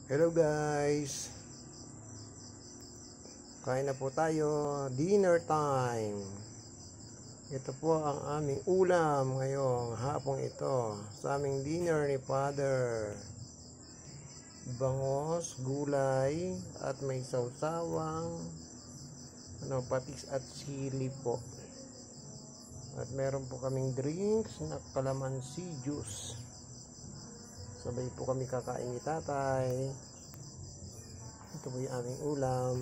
Hello guys, kain na po tayo, dinner time. Ito po ang aming ulam ngayong hapong ito. Sa aming dinner ni Father, bangos, gulay at may sawsawang patis at sili po. At meron po kaming drinks na calamansi juice. Sabay po kami kakain ni tatay. Ito po yung aming ulam.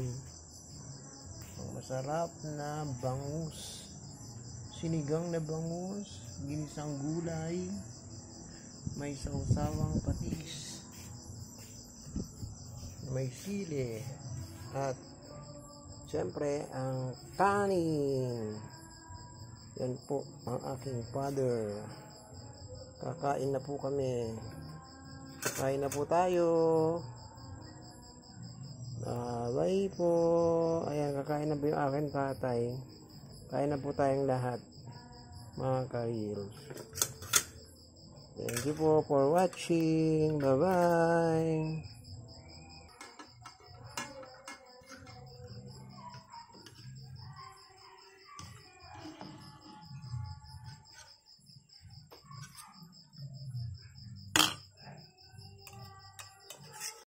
Ang masarap na bangus. Sinigang na bangus. Ginisang gulay. May sawsawang patis. May sili. At syempre ang kanin. Yan po ang aking father. Kakain na po kami. Kain na po tayo. Bye po. Ayan, kakain na po yung akin tatay. Kain na po tayong lahat, mga ka-reels. Thank you po for watching. Bye bye.